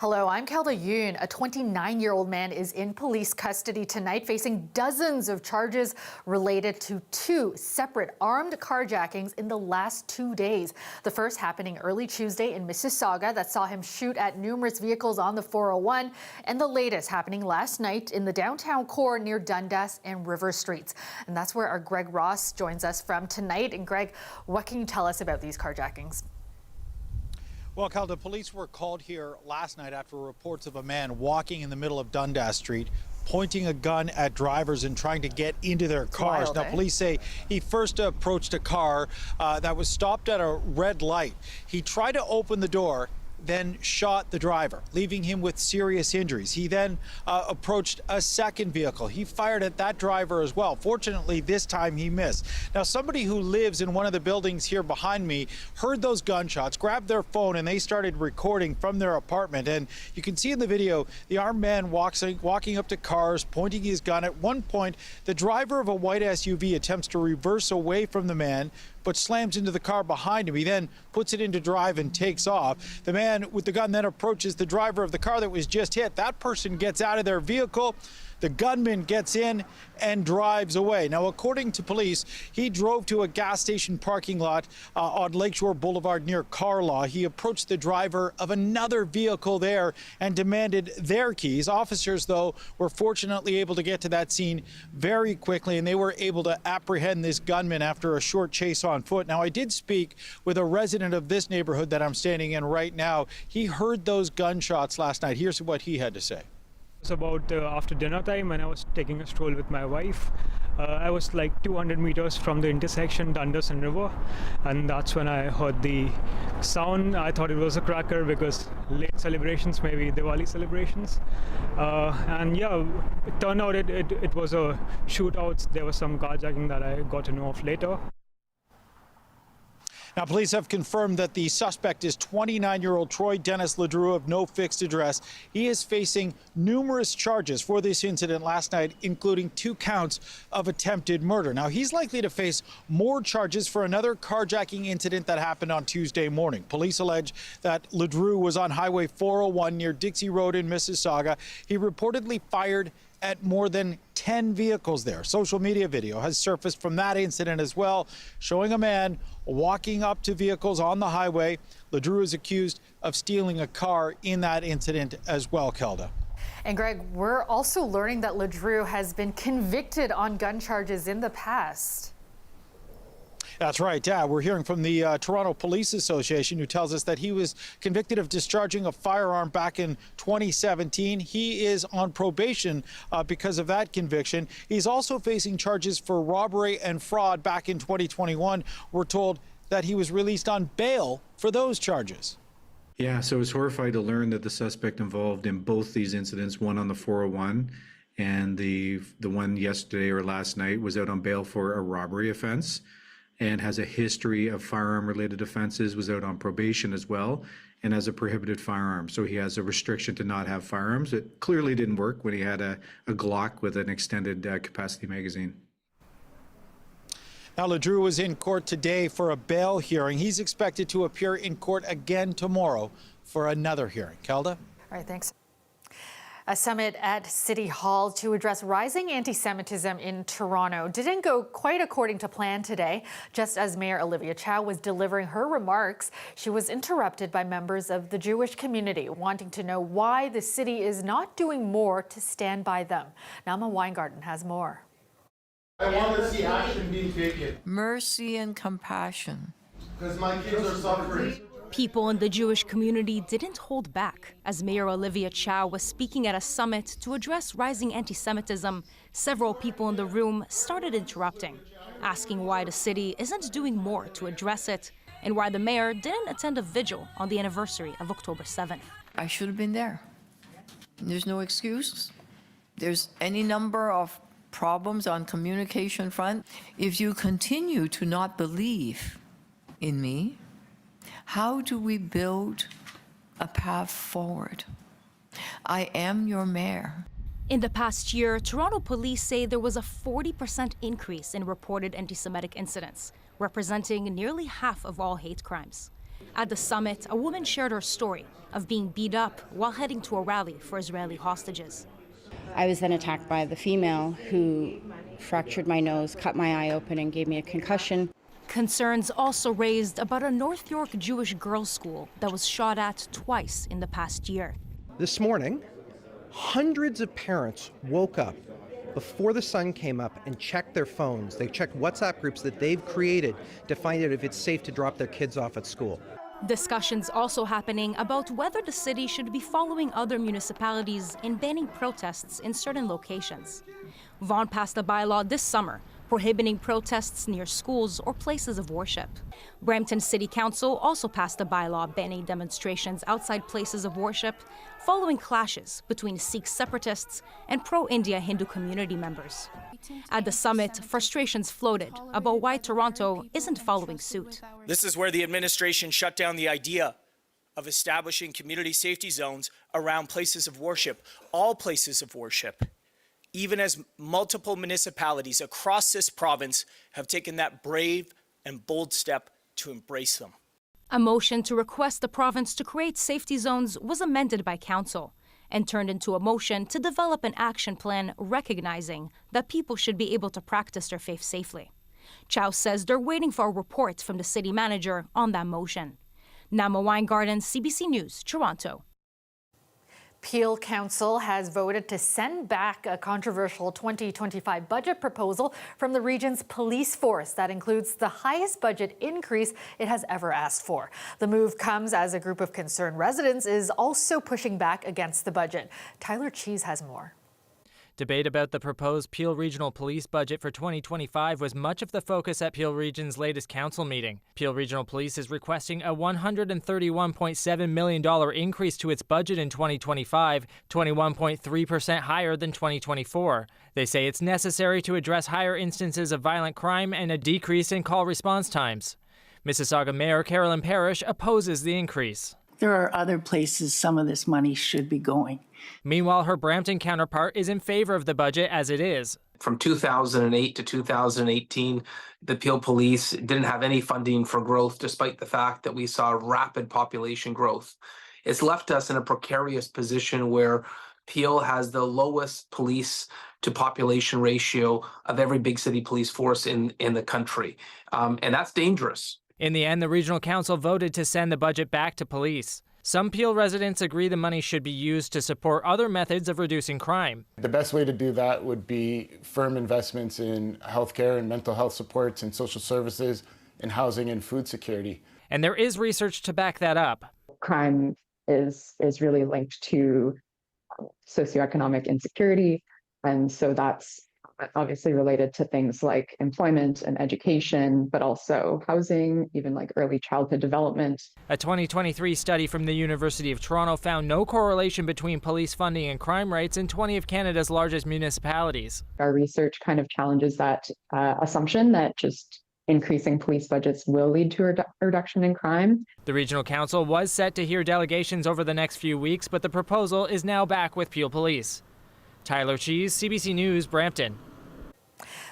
Hello, I'm Kelda Yoon. A 29-year-old man is in police custody tonight, facing dozens of charges related to two separate armed carjackings in the last 2 days. The first happening early Tuesday in Mississauga that saw him shoot at numerous vehicles on the 401, and the latest happening last night in the downtown core near Dundas and River Streets. And that's where our Greg Ross joins us from tonight. And Greg, what can you tell us about these carjackings? Well, Calda, police were called here last night after reports of a man walking in the middle of Dundas Street, pointing a gun at drivers and trying to get into their cars. Wild, now, eh? police say he first approached a car that was stopped at a red light. He tried to open the door, then shot the driver, leaving him with serious injuries. He then approached a second vehicle. He fired at that driver as well. Fortunately, this time he missed. Now, somebody who lives in one of the buildings here behind me heard those gunshots, grabbed their phone, and they started recording from their apartment. And you can see in the video, the armed man walking up to cars, pointing his gun. At one point, the driver of a white SUV attempts to reverse away from the man, but slams into the car behind him. He then puts it into drive and takes off. The man with the gun then approaches the driver of the car that was just hit. That person gets out of their vehicle. The gunman gets in and drives away. Now, according to police, he drove to a gas station parking lot on Lakeshore Boulevard near Carlaw. He approached the driver of another vehicle there and demanded their keys. Officers, though, were fortunately able to get to that scene very quickly, and they were able to apprehend this gunman after a short chase on foot. Now, I did speak with a resident of this neighborhood that I'm standing in right now. He heard those gunshots last night. Here's what he had to say. It's about after dinner time, and I was taking a stroll with my wife. I was like 200 meters from the intersection, Dundas and River, and that's when I heard the sound. I thought it was a cracker because late celebrations, maybe Diwali celebrations. And yeah, it turned out it was a shootout. There was some carjacking that I got to know of later. Now, police have confirmed that the suspect is 29-year-old Troy Dennis LeDrew of no fixed address. He is facing numerous charges for this incident last night, including 2 counts of attempted murder. Now, he's likely to face more charges for another carjacking incident that happened on Tuesday morning. Police allege that LeDrew was on Highway 401 near Dixie Road in Mississauga. He reportedly fired at more than 10 vehicles there. Social media video has surfaced from that incident as well, showing a man walking up to vehicles on the highway. LeDrew is accused of stealing a car in that incident as well, Kelda. And Greg, we're also learning that LeDrew has been convicted on gun charges in the past. That's right. Yeah, we're hearing from the Toronto Police Association, who tells us that he was convicted of discharging a firearm back in 2017. He is on probation because of that conviction. He's also facing charges for robbery and fraud back in 2021. We're told that he was released on bail for those charges. Yeah, so I was horrified to learn that the suspect involved in both these incidents, one on the 401 and the one yesterday or last night, was out on bail for a robbery offense and has a history of firearm-related offenses, was out on probation as well, and has a prohibited firearm. So he has a restriction to not have firearms. It clearly didn't work when he had a Glock with an extended capacity magazine. Now, LeDrew was in court today for a bail hearing. He's expected to appear in court again tomorrow for another hearing. Kelda? All right, thanks. A summit at City Hall to address rising anti-Semitism in Toronto didn't go quite according to plan today. Just as Mayor Olivia Chow was delivering her remarks, she was interrupted by members of the Jewish community wanting to know why the city is not doing more to stand by them. Nama Weingarten has more. I want to see action being taken. Mercy and compassion. Because my kids are suffering. People in the Jewish community didn't hold back. As Mayor Olivia Chow was speaking at a summit to address rising anti-Semitism, several people in the room started interrupting, asking why the city isn't doing more to address it and why the mayor didn't attend a vigil on the anniversary of October 7th. I should have been there. There's no excuse. There's any number of problems on communication front. If you continue to not believe in me, how do we build a path forward? I am your mayor. In the past year, Toronto police say there was a 40% increase in reported anti-Semitic incidents, representing nearly half of all hate crimes. At the summit, a woman shared her story of being beat up while heading to a rally for Israeli hostages. I was then attacked by the female who fractured my nose, cut my eye open, and gave me a concussion. Concerns also raised about a North York Jewish girls' school that was shot at twice in the past year. This morning, hundreds of parents woke up before the sun came up and checked their phones. They checked WhatsApp groups that they've created to find out if it's safe to drop their kids off at school. Discussions also happening about whether the city should be following other municipalities in banning protests in certain locations. Vaughan passed a bylaw this summer prohibiting protests near schools or places of worship. Brampton City Council also passed a bylaw banning demonstrations outside places of worship following clashes between Sikh separatists and pro-India Hindu community members. At the summit, frustrations floated about why Toronto isn't following suit. This is where the administration shut down the idea of establishing community safety zones around places of worship, all places of worship, even as multiple municipalities across this province have taken that brave and bold step to embrace them. A motion to request the province to create safety zones was amended by council and turned into a motion to develop an action plan recognizing that people should be able to practice their faith safely. Chow says they're waiting for a report from the city manager on that motion. Nama Weingarten, CBC News, Toronto. Peel Council has voted to send back a controversial 2025 budget proposal from the region's police force that includes the highest budget increase it has ever asked for. The move comes as a group of concerned residents is also pushing back against the budget. Tyler Cheese has more. Debate about the proposed Peel Regional Police budget for 2025 was much of the focus at Peel Region's latest council meeting. Peel Regional Police is requesting a $131.7 million increase to its budget in 2025, 21.3% higher than 2024. They say it's necessary to address higher instances of violent crime and a decrease in call response times. Mississauga Mayor Carolyn Parrish opposes the increase. There are other places some of this money should be going. Meanwhile, her Brampton counterpart is in favor of the budget as it is. From 2008 to 2018, the Peel Police didn't have any funding for growth, despite the fact that we saw rapid population growth. It's left us in a precarious position where Peel has the lowest police to population ratio of every big city police force in the country. And that's dangerous. In the end, the Regional Council voted to send the budget back to police. Some Peel residents agree the money should be used to support other methods of reducing crime. The best way to do that would be firm investments in healthcare and mental health supports and social services and housing and food security. And there is research to back that up. Crime is really linked to socioeconomic insecurity. And so that's obviously related to things like employment and education, but also housing, even like early childhood development. A 2023 study from the University of Toronto found no correlation between police funding and crime rates in 20 of Canada's largest municipalities. Our research kind of challenges that assumption that just increasing police budgets will lead to a reduction in crime. The Regional Council was set to hear delegations over the next few weeks, but the proposal is now back with Peel Police. Tyler Cheese, CBC News, Brampton.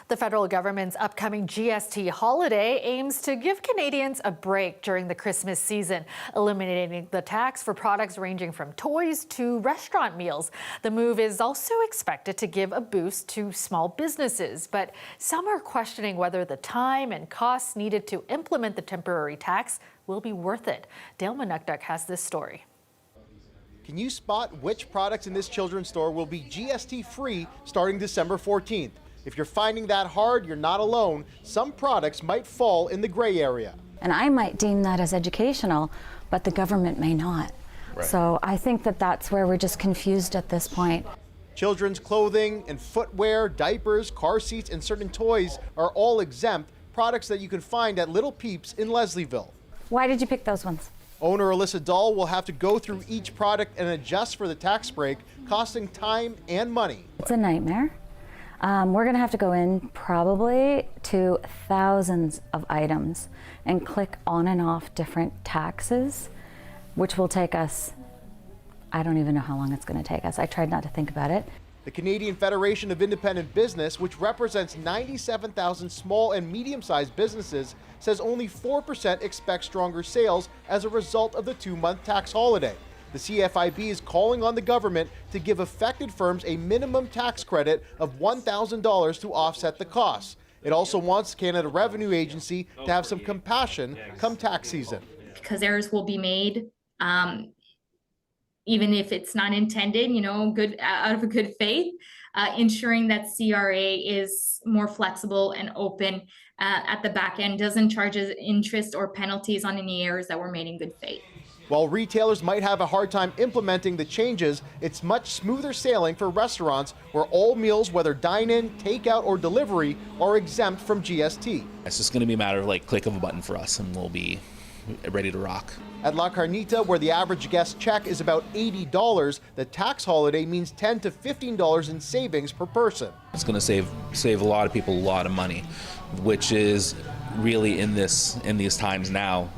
The federal government's upcoming GST holiday aims to give Canadians a break during the Christmas season, eliminating the tax for products ranging from toys to restaurant meals. The move is also expected to give a boost to small businesses, but some are questioning whether the time and costs needed to implement the temporary tax will be worth it. Dale Manukduk has this story. Can you spot which products in this children's store will be GST-free starting December 14th? If you're finding that hard, you're not alone. Some products might fall in the gray area. And I might deem that as educational, but the government may not. Right. So I think that that's where we're just confused at this point. Children's clothing and footwear, diapers, car seats, and certain toys are all exempt, products that you can find at Little Peeps in Leslieville. Why did you pick those ones? Owner Alyssa Dahl will have to go through each product and adjust for the tax break, costing time and money. It's a nightmare. We're going to have to go in probably to thousands of items and click on and off different taxes, which will take us, I don't even know how long it's going to take us. I tried not to think about it. The Canadian Federation of Independent Business, which represents 97,000 small and medium-sized businesses, says only 4% expect stronger sales as a result of the 2-month tax holiday. The CFIB is calling on the government to give affected firms a minimum tax credit of $1,000 to offset the costs. It also wants Canada Revenue Agency to have some compassion come tax season. Because errors will be made, even if it's not intended, good out of a good faith, ensuring that CRA is more flexible and open at the back end, doesn't charge interest or penalties on any errors that were made in good faith. While retailers might have a hard time implementing the changes, it's much smoother sailing for restaurants where all meals, whether dine-in, takeout, or delivery, are exempt from GST. It's just going to be a matter of click of a button for us, and we'll be ready to rock. At La Carnita, where the average guest check is about $80, the tax holiday means $10 to $15 in savings per person. It's going to save a lot of people a lot of money, which is really in these times now.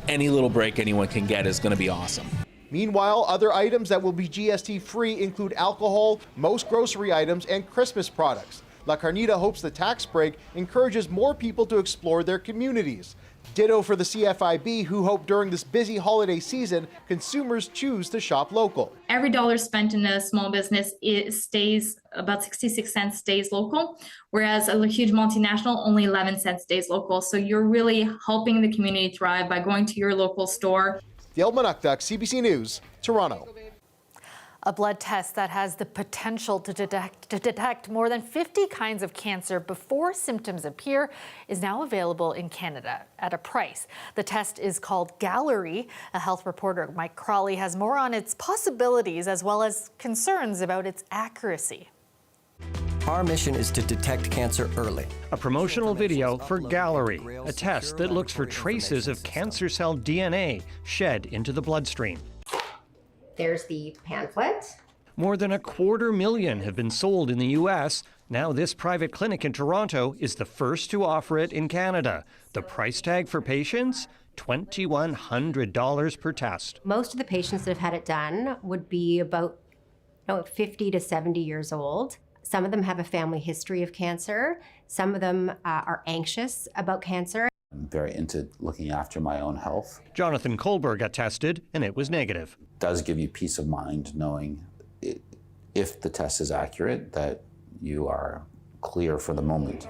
Any little break anyone can get is going to be awesome. Meanwhile, other items that will be GST-free include alcohol, most grocery items, and Christmas products. La Carnita hopes the tax break encourages more people to explore their communities. Ditto for the CFIB, who hope during this busy holiday season, consumers choose to shop local. Every dollar spent in a small business, it stays about 66 cents stays local, whereas a huge multinational, only 11 cents stays local. So you're really helping the community thrive by going to your local store. Dale Manukduk, CBC News, Toronto. A blood test that has the potential to detect more than 50 kinds of cancer before symptoms appear is now available in Canada at a price. The test is called Gallery. A health reporter, Mike Crawley, has more on its possibilities as well as concerns about its accuracy. Our mission is to detect cancer early. A promotional video for Gallery, a test that looks for traces of cancer cell DNA shed into the bloodstream. There's the pamphlet. More than 250,000 have been sold in the U.S. Now this private clinic in Toronto is the first to offer it in Canada. The price tag for patients? $2,100 per test. Most of the patients that have had it done would be about 50 to 70 years old. Some of them have a family history of cancer. Some of them are anxious about cancer. I'm very into looking after my own health. Jonathan Kohlberg got tested and it was negative. It does give you peace of mind knowing if the test is accurate that you are clear for the moment.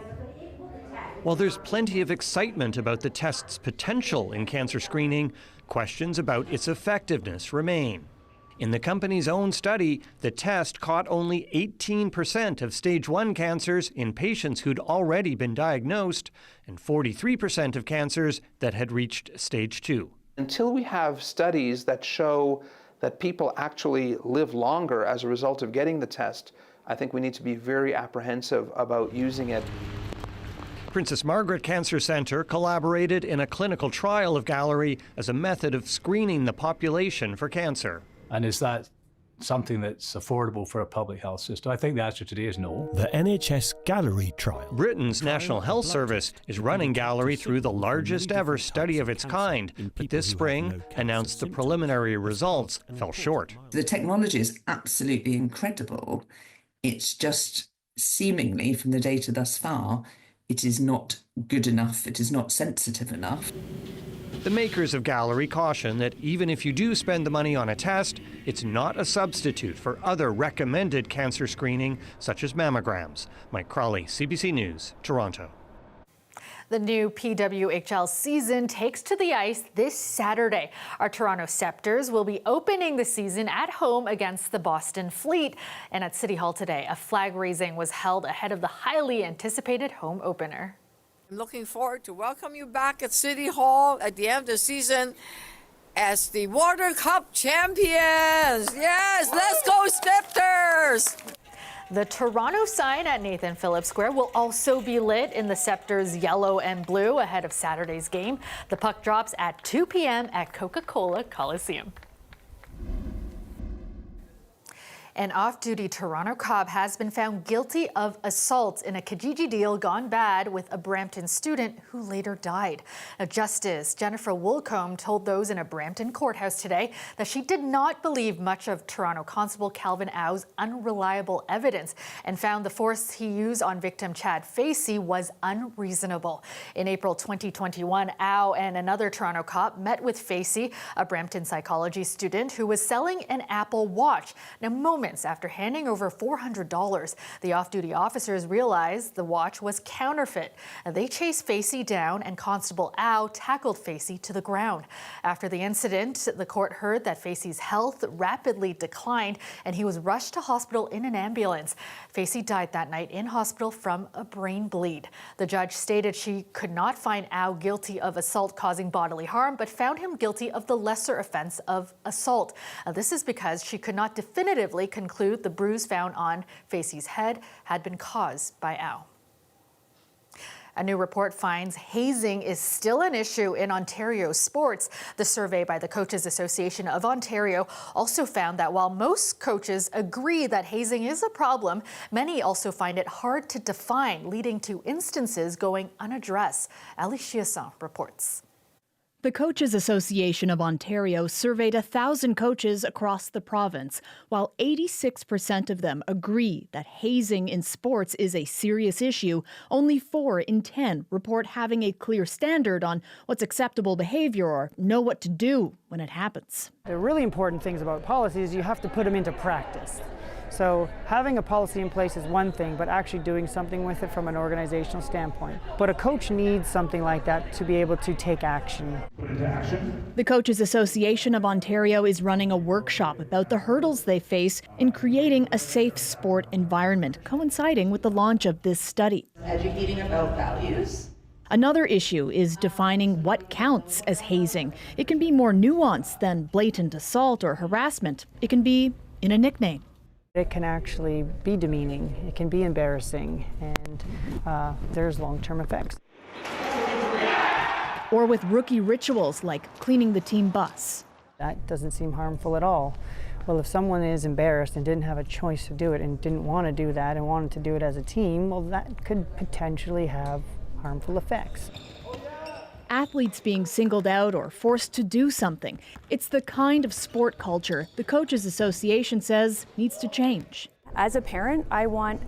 While there's plenty of excitement about the test's potential in cancer screening, questions about its effectiveness remain. In the company's own study, the test caught only 18% of stage 1 cancers in patients who'd already been diagnosed and 43% of cancers that had reached stage 2. Until we have studies that show that people actually live longer as a result of getting the test, I think we need to be very apprehensive about using it. Princess Margaret Cancer Centre collaborated in a clinical trial of Gallery as a method of screening the population for cancer. And is that something that's affordable for a public health system? I think the answer today is no. The NHS Gallery trial. Britain's National Health Service is running Gallery through the largest ever study of its kind, but this spring announced the preliminary results fell short. The technology is absolutely incredible. It's just seemingly, from the data thus far, it is not good enough, it is not sensitive enough. The makers of Gallery caution that even if you do spend the money on a test, it's not a substitute for other recommended cancer screening, such as mammograms. Mike Crawley, CBC News, Toronto. The new PWHL season takes to the ice this Saturday. Our Toronto Scepters will be opening the season at home against the Boston Fleet. And at City Hall today, a flag raising was held ahead of the highly anticipated home opener. I'm looking forward to welcome you back at City Hall at the end of the season as the Water Cup champions. Yes, let's go Scepters! The Toronto sign at Nathan Phillips Square will also be lit in the Scepters yellow and blue ahead of Saturday's game. The puck drops at 2 p.m. at Coca-Cola Coliseum. An off-duty Toronto cop has been found guilty of assault in a Kijiji deal gone bad with a Brampton student who later died. Justice Jennifer Woolcombe told those in a Brampton courthouse today that she did not believe much of Toronto Constable Calvin Au's unreliable evidence and found the force he used on victim Chad Facey was unreasonable. In April 2021, Au and another Toronto cop met with Facey, a Brampton psychology student who was selling an Apple Watch. Now, moments after handing over $400, the off-duty officers realized the watch was counterfeit. They chased Facey down and Constable Au tackled Facey to the ground. After the incident, the court heard that Facey's health rapidly declined and he was rushed to hospital in an ambulance. Facey died that night in hospital from a brain bleed. The judge stated she could not find Au guilty of assault causing bodily harm, but found him guilty of the lesser offense of assault. This is because she could not definitively conclude the bruise found on Facey's head had been caused by Au. A new report finds hazing is still an issue in Ontario sports. The survey by the Coaches Association of Ontario also found that while most coaches agree that hazing is a problem, many also find it hard to define, leading to instances going unaddressed. Ali Chiasson reports. The Coaches Association of Ontario surveyed 1,000 coaches across the province. While 86% of them agree that hazing in sports is a serious issue, only 4 in 10 report having a clear standard on what's acceptable behavior or know what to do when it happens. The really important things about policy is you have to put them into practice. So having a policy in place is one thing, but actually doing something with it from an organizational standpoint. But a coach needs something like that to be able to take action. The Coaches Association of Ontario is running a workshop about the hurdles they face in creating a safe sport environment, coinciding with the launch of this study. Educating about values. Another issue is defining what counts as hazing. It can be more nuanced than blatant assault or harassment. It can be in a nickname. It can actually be demeaning, it can be embarrassing, and there's long-term effects. Or with rookie rituals like cleaning the team bus. That doesn't seem harmful at all. Well, if someone is embarrassed and didn't have a choice to do it and didn't want to do that and wanted to do it as a team, well, that could potentially have harmful effects. Athletes being singled out or forced to do something. It's the kind of sport culture the Coaches Association says needs to change. As a parent, I want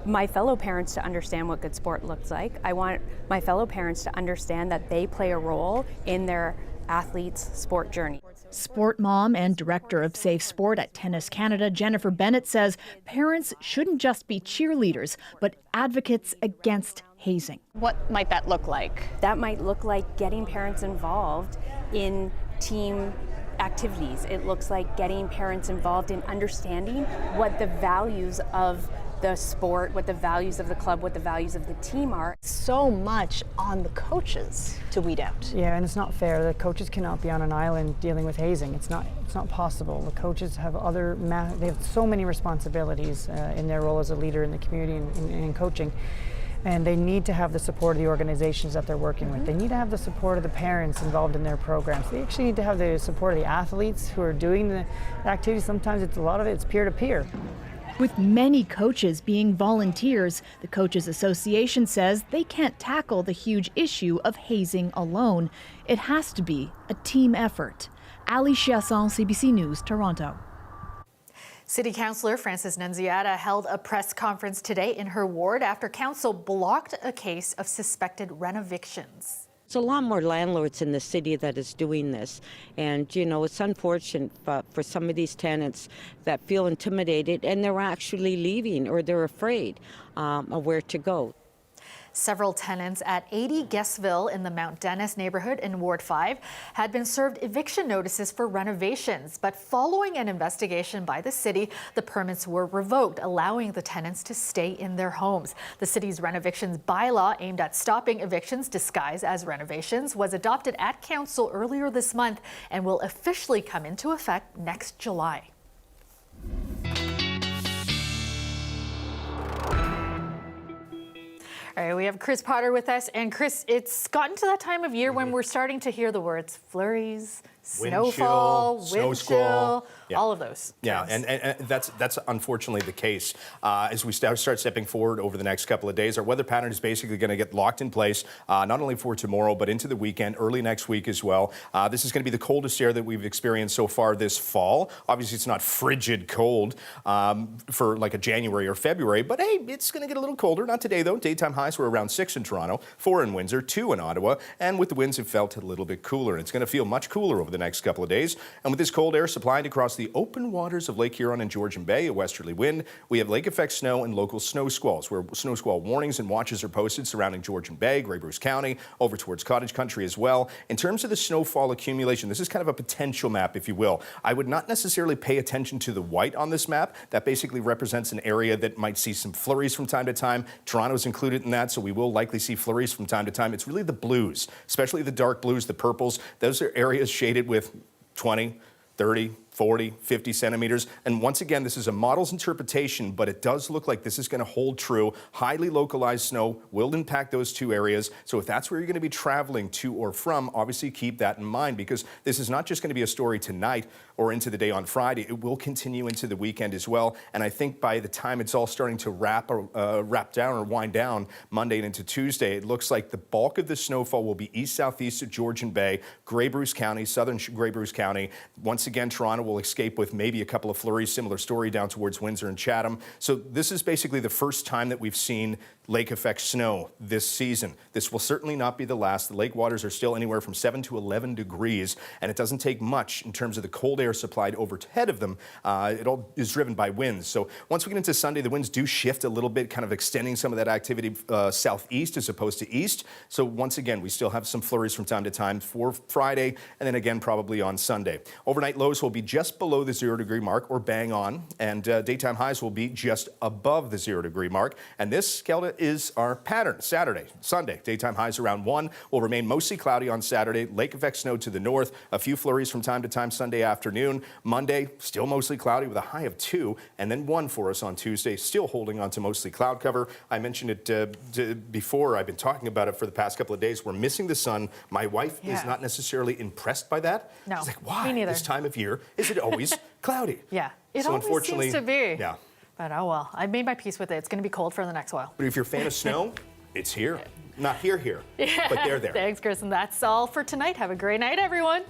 my fellow parents to understand what good sport looks like. I want my fellow parents to understand that they play a role in their athletes' sport journey. Sport mom and director of Safe Sport at Tennis Canada, Jennifer Bennett, says parents shouldn't just be cheerleaders, but advocates against hazing. What might that look like? That might look like getting parents involved in team activities. It looks like getting parents involved in understanding what the values of the sport, what the values of the club, what the values of the team are. So much on the coaches to weed out. Yeah, and it's not fair. The coaches cannot be on an island dealing with hazing. It's not possible. The coaches have they have so many responsibilities in their role as a leader in the community and in coaching. And they need to have the support of the organizations that they're working with. They need to have the support of the parents involved in their programs. They actually need to have the support of the athletes who are doing the activities. Sometimes a lot of it's peer-to-peer. With many coaches being volunteers, the Coaches Association says they can't tackle the huge issue of hazing alone. It has to be a team effort. Ali Chiasson, CBC News, Toronto. City Councillor Frances Nunziata held a press conference today in her ward after council blocked a case of suspected renovictions. There's a lot more landlords in the city that is doing this, and you know, it's unfortunate for some of these tenants that feel intimidated and they're actually leaving or they're afraid of where to go. Several tenants at 80 Guestville in the Mount Dennis neighborhood in Ward 5 had been served eviction notices for renovations, but following an investigation by the city, the permits were revoked, allowing the tenants to stay in their homes. The city's renovictions bylaw aimed at stopping evictions disguised as renovations was adopted at council earlier this month and will officially come into effect next July. All right, we have Chris Potter with us. And Chris, it's gotten to that time of year when we're starting to hear the words flurries, snowfall, wind chill, all of those. Yeah, and that's unfortunately the case. As we start stepping forward over the next couple of days, our weather pattern is basically going to get locked in place, not only for tomorrow, but into the weekend, early next week as well. This is going to be the coldest air that we've experienced so far this fall. Obviously, it's not frigid cold for like a January or February, but hey, it's going to get a little colder. Not today, though. Daytime highs were around 6 in Toronto, 4 in Windsor, 2 in Ottawa, and with the winds, it felt a little bit cooler. And it's going to feel much cooler over the next couple of days. And with this cold air supplied across the open waters of Lake Huron and Georgian Bay, a westerly wind, we have lake effect snow and local snow squalls, where snow squall warnings and watches are posted surrounding Georgian Bay, Grey Bruce County, over towards Cottage Country as well. In terms of the snowfall accumulation, this is kind of a potential map, if you will. I would not necessarily pay attention to the white on this map. That basically represents an area that might see some flurries from time to time. Toronto's included in that, so we will likely see flurries from time to time. It's really the blues, especially the dark blues, the purples. Those are areas shaded with 20, 30, 40, 50 centimeters. And once again, this is a model's interpretation, but it does look like this is going to hold true. Highly localized snow will impact those two areas. So if that's where you're going to be traveling to or from, obviously keep that in mind, because this is not just going to be a story tonight or into the day on Friday. It will continue into the weekend as well. And I think by the time it's all starting to wrap down or wind down Monday and into Tuesday, it looks like the bulk of the snowfall will be east-southeast of Georgian Bay, Grey Bruce County, southern Grey Bruce County. Once again, Toronto will escape with maybe a couple of flurries, similar story down towards Windsor and Chatham. So this is basically the first time that we've seen lake effect snow this season. This will certainly not be the last. The lake waters are still anywhere from 7 to 11 degrees, and it doesn't take much in terms of the cold air supplied overhead of them. It all is driven by winds. So once we get into Sunday, the winds do shift a little bit, kind of extending some of that activity southeast as opposed to east. So once again, we still have some flurries from time to time for Friday, and then again probably on Sunday. Overnight lows will be just below the 0 degree mark, or bang on, and daytime highs will be just above the 0 degree mark. And this, Kelda, is our pattern. Saturday, Sunday, daytime highs around 1, will remain mostly cloudy on Saturday, lake effect snow to the north, a few flurries from time to time Sunday afternoon. Monday, still mostly cloudy with a high of 2, and then 1 for us on Tuesday, still holding on to mostly cloud cover. I mentioned it before. I've been talking about it for the past couple of days. We're missing the sun. My wife is not necessarily impressed by that. No, she's like, why me neither. this time of year is it always cloudy? Yeah, it So always unfortunately, seems to be. Yeah. But oh well, I made my peace with it. It's going to be cold for the next while. But if you're a fan of snow, it's here. Not here, Yeah. but they're there. Thanks, Chris. And that's all for tonight. Have a great night, everyone.